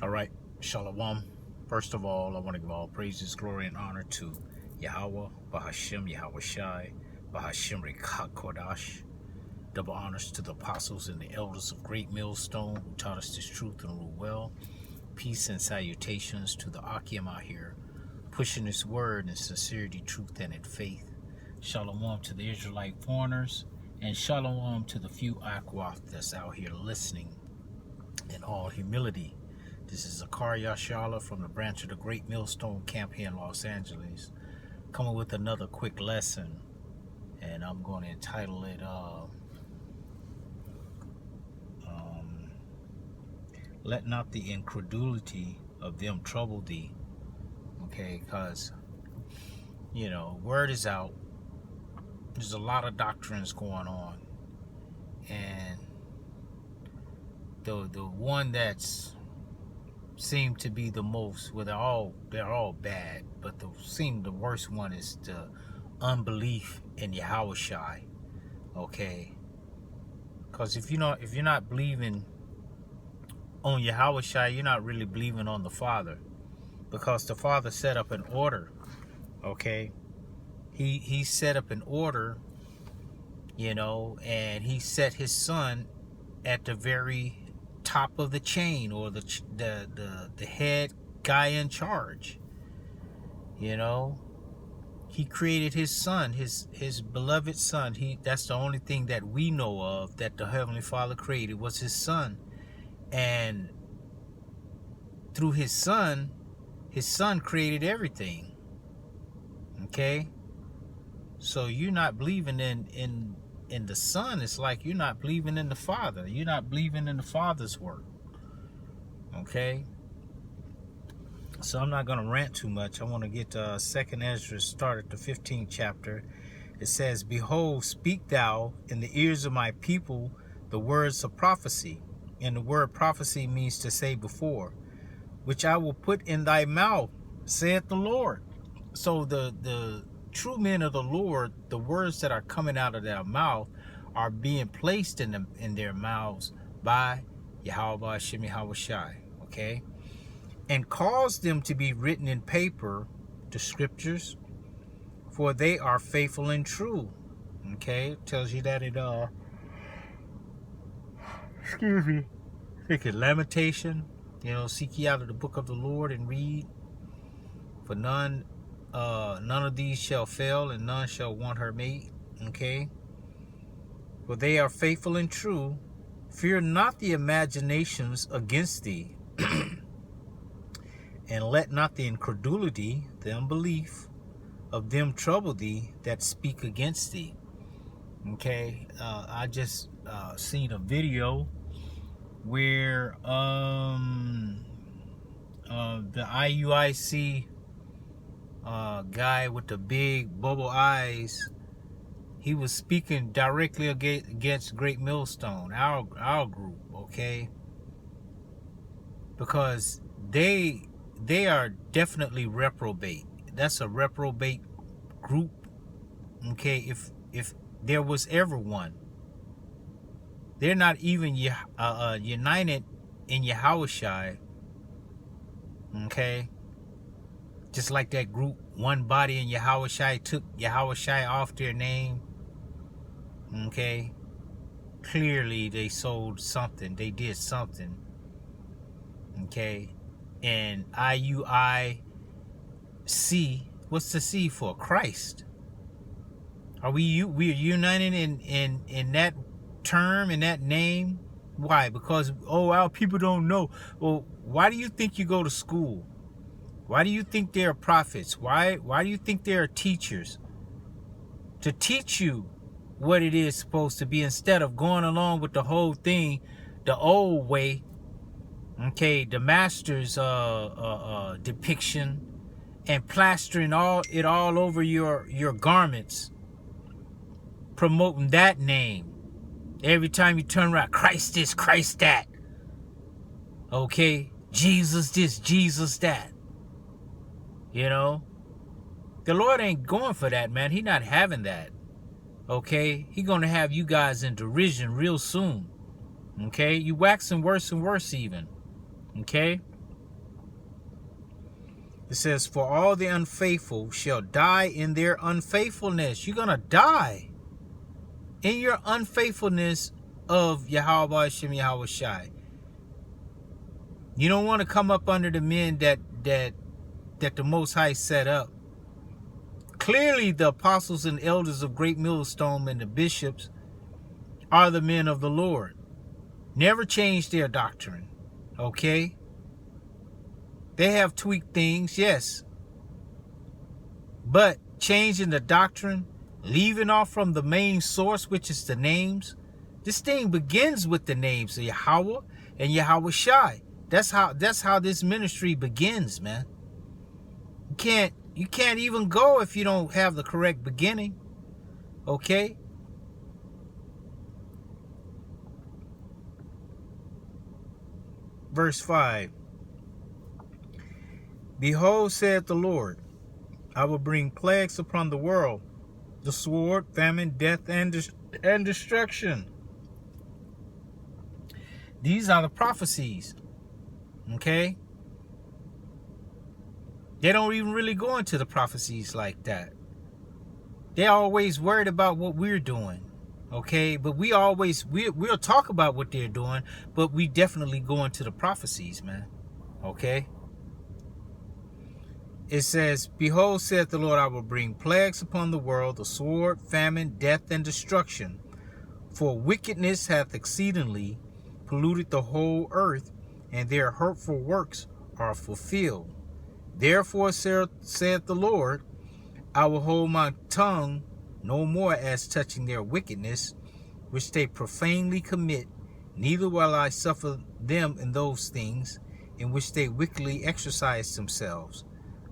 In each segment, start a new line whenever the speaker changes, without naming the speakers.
All right, Shalom. First of all, I want to give all praises, glory, and honor to YAHAWAH, Bahashem, Yahawashi, Bahashem Rawchaa Qadash. Double honors to the apostles and the elders of Great Millstone who taught us this truth and rule well. Peace and salutations to the Akim out here, pushing this word in sincerity, truth, and in faith. Shalom to the Israelite foreigners, and shalom to the few YAHAWAH that's out here listening in all humility. This is Rawchaa Qadash from the branch of the Great Millstone Camp here in Los Angeles, coming with another quick lesson, and I'm going to entitle it Let Not the Incredulity of Them Trouble Thee. Okay, because, word is out. There's a lot of doctrines going on, and the one that's seem to be the most, well, they're all bad, but the worst one is the unbelief in Yahawashi. Okay, because if you're not believing on Yahawashi, you're not really believing on the Father, because the Father set up an order. Okay, he set up an order, and he set his Son at the very top of the chain, or the head guy in charge. He created his Son, his beloved Son. That's the only thing that we know of that the Heavenly Father created, was his Son. And through his Son created everything. Okay, so you're not believing in the Son. It's like you're not believing in the Father. You're not believing in the Father's work. Okay, so I'm not going to rant too much. I want to get 2nd Ezra started, the 15th chapter. It says, "Behold, speak thou in the ears of my people the words of prophecy." And the word prophecy means to say before, "which I will put in thy mouth, saith the Lord." So the true men of the Lord, the words that are coming out of their mouth are being placed in their mouths by Yahawashi, Shem Yahawashi. Okay, and cause them to be written in paper, the scriptures, for they are faithful and true. Okay, it tells you that it excuse me, I think it's Lamentation, seek ye out of the book of the Lord and read, for none of these shall fail, and none shall want her mate. Okay, for they are faithful and true. Fear not the imaginations against thee, and let not the incredulity, the unbelief of them trouble thee that speak against thee. Okay, I just seen a video where the IUIC guy with the big bubble eyes, he was speaking directly against Great Millstone, our group. Okay, because they are definitely reprobate. That's a reprobate group. Okay, if there was ever one, they're not even united in Yahawashi. Okay, just like that group, One Body in Yahawashi, took Yahawashi off their name. Okay, clearly they sold something. They did something. Okay, and IUIC, what's the C for? Christ. Are we united in that term, in that name? Why? Because our people don't know. Well, why do you think you go to school? Why do you think there are prophets? Why do you think there are teachers? To teach you what it is supposed to be, instead of going along with the whole thing the old way. Okay, the master's depiction, and plastering it all over your garments, promoting that name. Every time you turn around, Christ this, Christ that. Okay, Jesus this, Jesus that. The Lord ain't going for that, man. He not having that. Okay, he gonna have you guys in derision real soon. Okay, you waxing worse and worse even. Okay, It says, for all the unfaithful shall die in their unfaithfulness. You're going to die in your unfaithfulness of Yahawashi, Yahawashi. You don't want to come up under the men that the Most High set up. Clearly, the apostles and elders of Great Millstone and the bishops are the men of the Lord. Never changed their doctrine. Okay? They have tweaked things, yes. But changing the doctrine, leaving off from the main source, which is the names. This thing begins with the names of Yahawah and Yahawashi. That's how this ministry begins, man. You can't even go if you don't have the correct beginning. Okay? Verse 5. Behold, saith the Lord, I will bring plagues upon the world, the sword, famine, death, and destruction. These are the prophecies. Okay? They don't even really go into the prophecies like that. They're always worried about what we're doing. Okay? But we'll talk about what they're doing, but we definitely go into the prophecies, man. Okay? It says, behold, saith the Lord, I will bring plagues upon the world, the sword, famine, death, and destruction. For wickedness hath exceedingly polluted the whole earth, and their hurtful works are fulfilled. Therefore saith the Lord, I will hold my tongue no more as touching their wickedness, which they profanely commit, neither will I suffer them in those things in which they wickedly exercise themselves.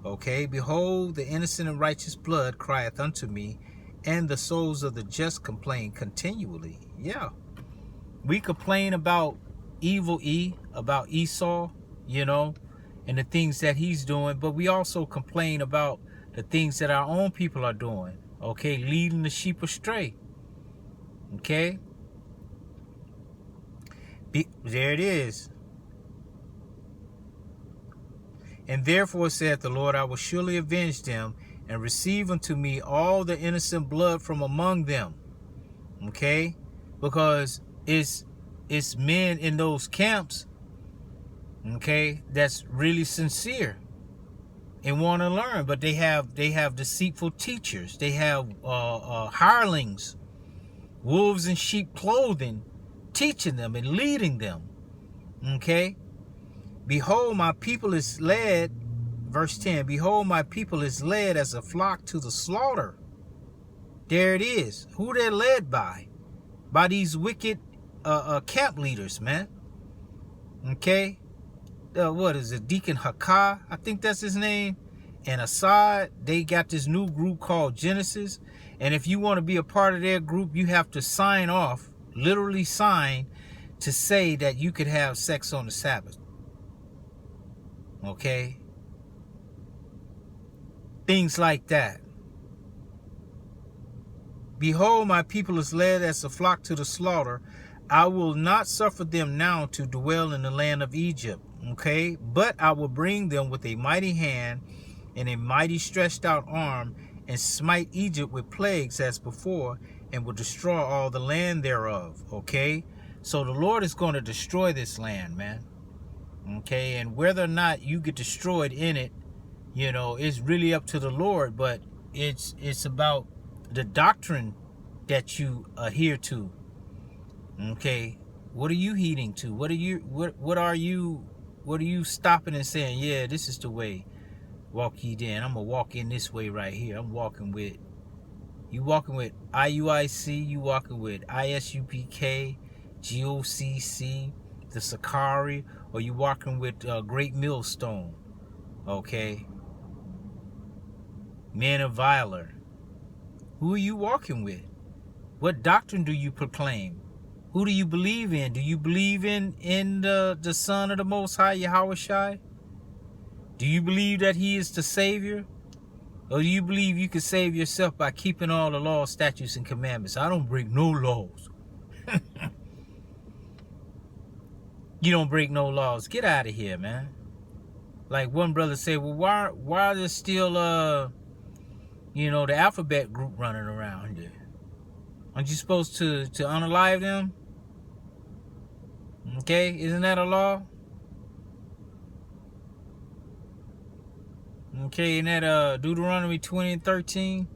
Okay, behold, the innocent and righteous blood crieth unto me, and the souls of the just complain continually. Yeah, we complain about evil about Esau, you know, and the things that he's doing, but we also complain about the things that our own people are doing. Okay, leading the sheep astray. Okay, there it is. And therefore saith the Lord, I will surely avenge them, and receive unto me all the innocent blood from among them. Okay? Because it's men in those camps, okay, that's really sincere and want to learn, but they have deceitful teachers. They have hirelings, wolves in sheep clothing, teaching them and leading them. Okay? Behold, my people is led, verse 10, behold, my people is led as a flock to the slaughter. There it is. Who they're led by? By these wicked camp leaders, man. Okay? What is it? Deacon Hakah, I think that's his name. And Assad, they got this new group called Genesis. And if you want to be a part of their group, you have to sign off, literally sign, to say that you could have sex on the Sabbath. Okay? Things like that. Behold, my people is led as a flock to the slaughter. I will not suffer them now to dwell in the land of Egypt. Okay? But I will bring them with a mighty hand and a mighty stretched out arm, and smite Egypt with plagues as before, and will destroy all the land thereof. Okay? So the Lord is going to destroy this land, man. Okay, and whether or not you get destroyed in it, you know, it's really up to the Lord, but it's about the doctrine that you adhere to. Okay, what are you heeding to? What are you stopping and saying, yeah, this is the way, walk ye then. I'm gonna walk in this way right here. I'm walking with IUIC, you walking with ISUPK, GOCC, the Sakari, or you walking with Great Millstone. Okay, Men of Valor. Who are you walking with? What doctrine do you proclaim? Who do you believe in? Do you believe in the Son of the Most High, Yahawashi? Do you believe that he is the Savior? Or do you believe you can save yourself by keeping all the laws, statutes, and commandments? I don't break no laws. You don't break no laws. Get out of here, man. Like one brother said, well, why there's still you know, the alphabet group running around here? Aren't you supposed to unalive them? Okay, isn't that a law? Okay, in that Deuteronomy 20 and 13.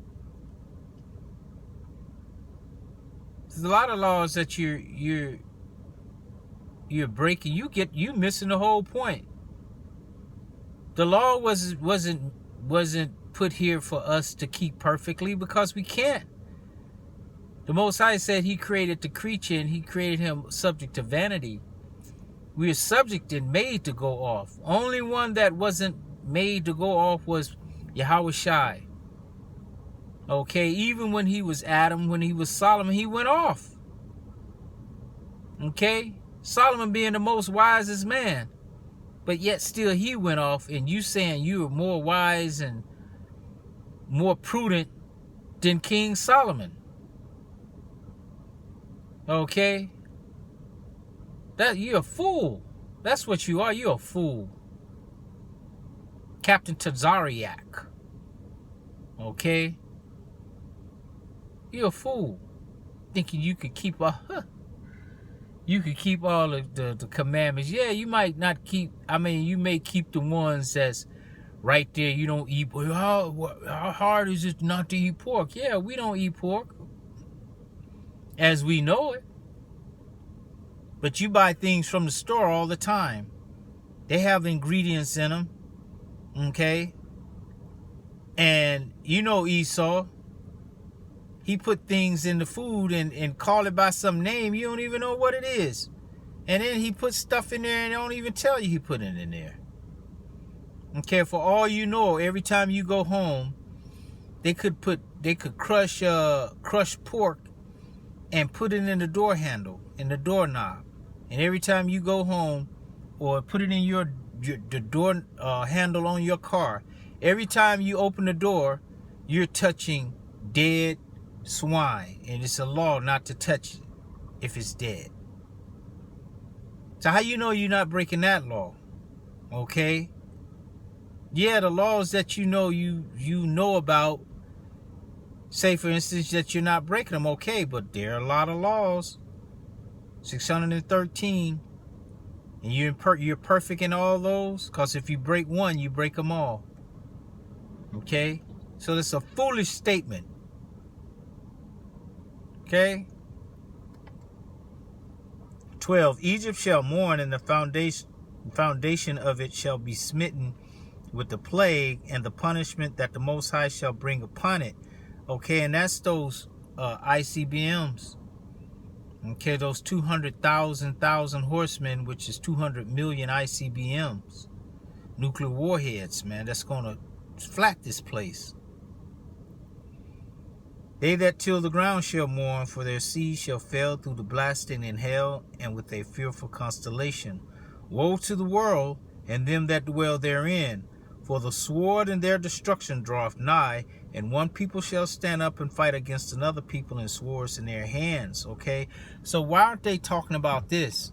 There's a lot of laws that you're breaking. You missing the whole point. The law wasn't put here for us to keep perfectly, because we can't. The Most High said he created the creature and he created him subject to vanity. We are subject and made to go off. Only one that wasn't made to go off was Yahawashi. Okay, even when he was Adam, when he was Solomon, he went off. Okay, Solomon being the most wisest man, but yet still he went off, and you saying you are more wise and more prudent than King Solomon. Okay, that you're a fool. That's what you are. You're a fool. Captain Tazariak. Okay, you're a fool, thinking you could keep you could keep all of the commandments. Yeah, you might not keep. I mean, you may keep the ones that's right there. You don't eat. How hard is it not to eat pork? Yeah, we don't eat pork as we know it. But you buy things from the store all the time. They have ingredients in them. Okay? And you know Esau. He put things in the food and call it by some name. You don't even know what it is. And then he put stuff in there and don't even tell you he put it in there. Okay, for all you know, every time you go home, they could crush pork and put it in the door handle, in the doorknob. And every time you go home, or put it in the door handle on your car, every time you open the door, you're touching dead swine, and it's a law not to touch it if it's dead. So how you know you're not breaking that law? Okay, yeah, the laws that you know about, say for instance that you're not breaking them, okay, but there are a lot of laws, 613, and you're perfect in all those, because if you break one, you break them all. Okay, so that's a foolish statement. Okay. 12. Egypt shall mourn, and the foundation of it shall be smitten with the plague and the punishment that the Most High shall bring upon it. Okay, and that's those ICBMs. Okay, those 200,000 horsemen, which is 200 million ICBMs, nuclear warheads, man. That's gonna flat this place. They that till the ground shall mourn, for their seed shall fail through the blasting in hell, and with a fearful constellation. Woe to the world, and them that dwell therein, for the sword and their destruction draweth nigh, and one people shall stand up and fight against another people, and swords in their hands. Okay, so why aren't they talking about this?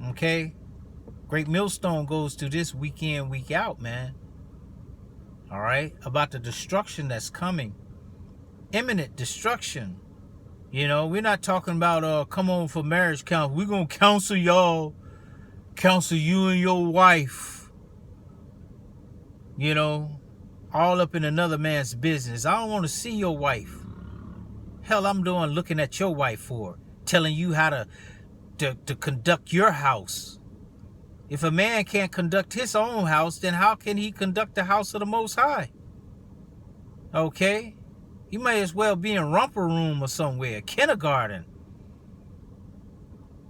Okay, Great Millstone goes to this week in, week out, man. All right, about the destruction that's coming. Imminent destruction. You know, we're not talking about come on for marriage counsel. We're gonna counsel y'all, counsel you and your wife. You know, all up in another man's business. I don't want to see your wife. Hell, I'm doing looking at your wife for, telling you how to conduct your house. If a man can't conduct his own house, then how can he conduct the house of the Most High? Okay. You may as well be in romper room or somewhere, kindergarten.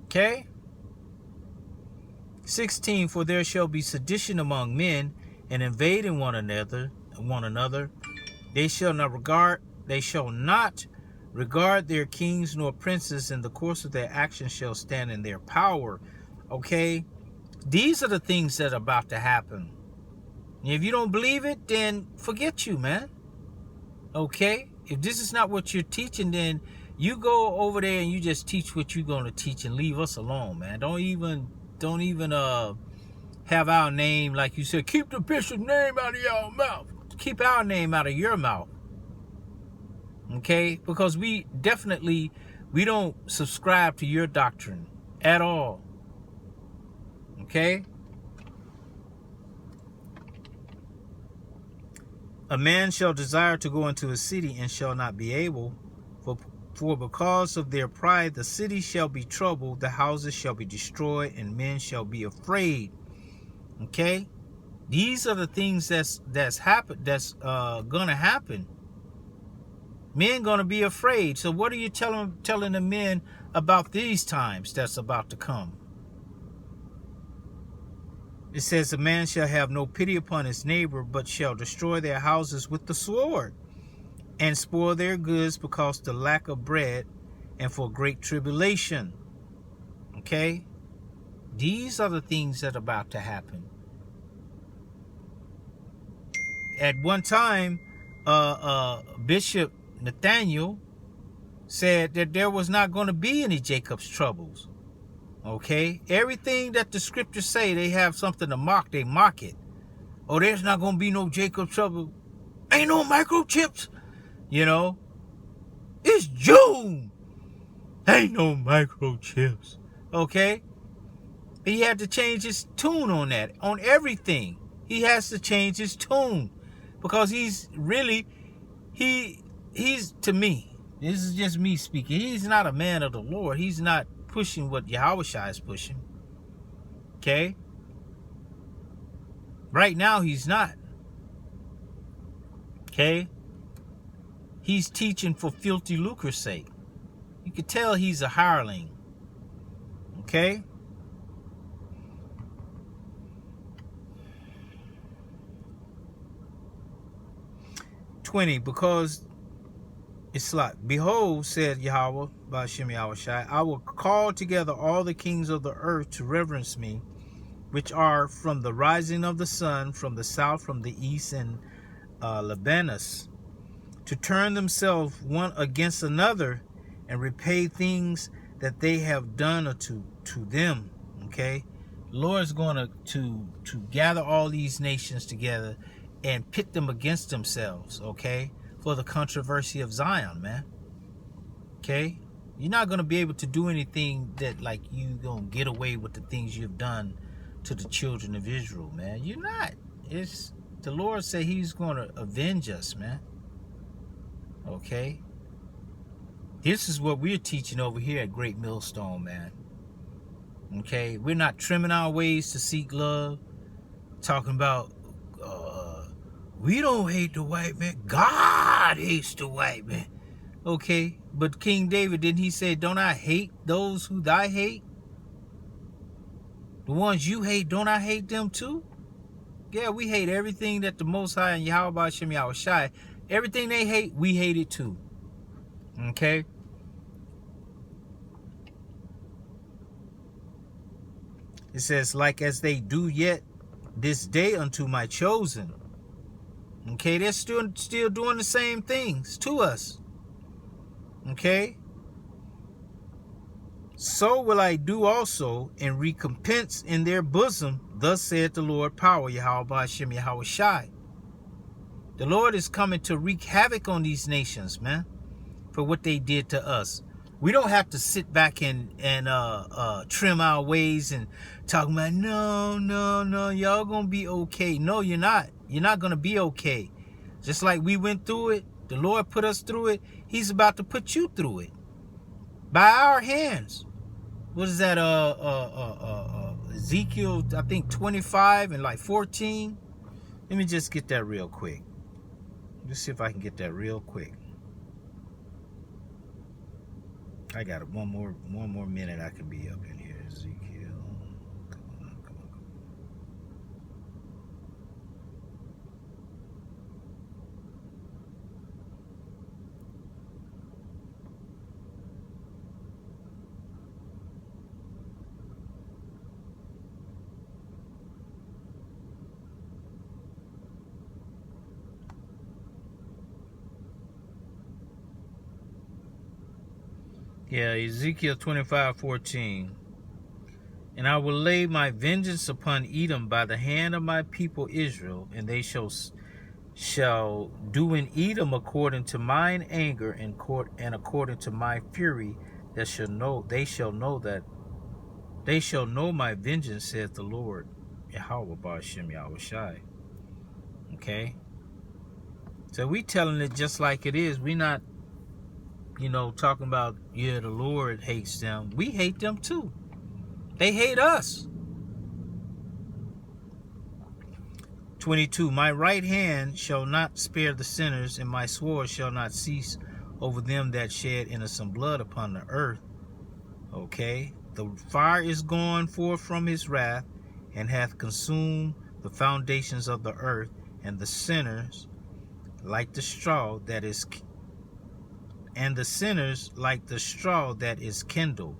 Okay? 16, for there shall be sedition among men, and invading one another. They shall not regard their kings nor princes, and the course of their actions shall stand in their power. Okay? These are the things that are about to happen. If you don't believe it, then forget you, man. Okay, if this is not what you're teaching, then you go over there and you just teach what you're going to teach and leave us alone, man. Don't even have our name, like you said, keep the bishop's name out of your mouth. Keep our name out of your mouth. Okay? Because we don't subscribe to your doctrine at all. Okay? A man shall desire to go into a city and shall not be able, for because of their pride the city shall be troubled, the houses shall be destroyed, and men shall be afraid. Okay? These are the things that's gonna happen. Men gonna be afraid. So what are you telling the men about these times that's about to come? It says, a man shall have no pity upon his neighbor, but shall destroy their houses with the sword, and spoil their goods because the lack of bread, and for great tribulation. Okay? These are the things that are about to happen. At one time, Bishop Nathaniel said that there was not going to be any Jacob's troubles. Okay? Everything that the scriptures say, they have something to mock, they mock it. Oh, there's not going to be no Jacob's trouble. Ain't no microchips. You know? It's June. Ain't no microchips. Okay? He had to change his tune on that. On everything. He has to change his tune. Because he's really, he's, to me, this is just me speaking, he's not a man of the Lord. He's not pushing what Yahawashi is pushing. Okay? Right now, he's not. Okay? He's teaching for filthy lucre's sake. You can tell he's a hireling. Okay? Because it's like, behold, said Yahweh, by Shem Yahawashi, I will call together all the kings of the earth to reverence me, which are from the rising of the sun, from the south, from the east, and Lebanus, to turn themselves one against another and repay things that they have done to them. Okay, the Lord is going to gather all these nations together and pit them against themselves. Okay, for the controversy of Zion, man. Okay, you're not going to be able to do anything that like you gonna get away with the things you've done to the children of Israel, man. You're not. It's the Lord said He's going to avenge us, man. Okay, this is what we're teaching over here at Great Millstone, man. Okay, we're not trimming our ways to seek love, talking about we don't hate the white man, God hates the white man. Okay, but King David, didn't he say, don't I hate those who I hate? The ones you hate, don't I hate them too? Yeah, we hate everything that the Most High and Yahweh Shem Yahawashi, everything they hate, we hate it too. Okay? It says, like as they do yet this day unto my chosen. Okay, they're still doing the same things to us. Okay? So will I do also, and recompense in their bosom, thus saith the Lord power, Yahweh Shem Yahawashi. The Lord is coming to wreak havoc on these nations, man, for what they did to us. We don't have to sit back and trim our ways and talk about, no, y'all gonna be okay. No, you're not. You're not gonna be okay. Just like we went through it, the Lord put us through it, He's about to put you through it. By our hands. What is that? Ezekiel, I think 25 and like 14. Let me just get that real quick. Let's see if I can get that real quick. I got it. One more minute. I can be up in here. Ezekiel. Come on. Yeah, Ezekiel 25:14. And I will lay my vengeance upon Edom by the hand of my people Israel, and they shall do in Edom according to mine anger and according to my fury. They shall know my vengeance, saith the Lord, Yahawah Ba'ashem Yahawashi. Okay? So we telling it just like it is. We not, talking about, yeah, the Lord hates them. We hate them too. They hate us. 22, my right hand shall not spare the sinners, and my sword shall not cease over them that shed innocent blood upon the earth. Okay? The fire is gone forth from his wrath, and hath consumed the foundations of the earth, and the sinners like the straw that is kindled.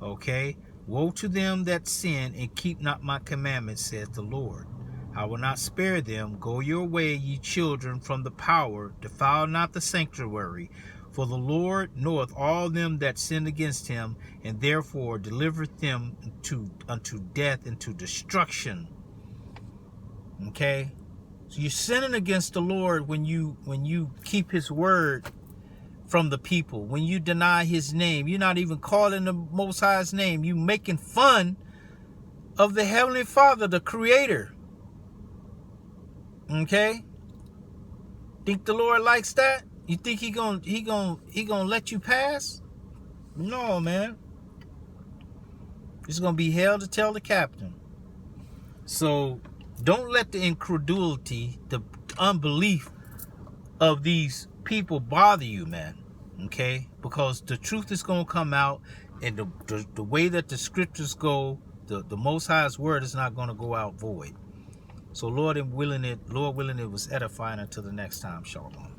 Okay? Woe to them that sin and keep not my commandments, saith the Lord. I will not spare them. Go your way, ye children, from the power. Defile not the sanctuary. For the Lord knoweth all them that sin against him, and therefore delivereth them unto death and to destruction. Okay? So you're sinning against the Lord when you keep his word from the people. When you deny his name, you're not even calling the Most High's name. You making fun of the Heavenly Father, the Creator. Okay? Think the Lord likes that? You think he gonna let you pass? No, man. It's gonna be hell to tell the captain. So don't let the incredulity, the unbelief of these people bother you, man. Okay? Because the truth is gonna come out, and the way that the scriptures go, the Most High's word is not gonna go out void. So Lord willing, it was edifying. Until the next time. Shalom.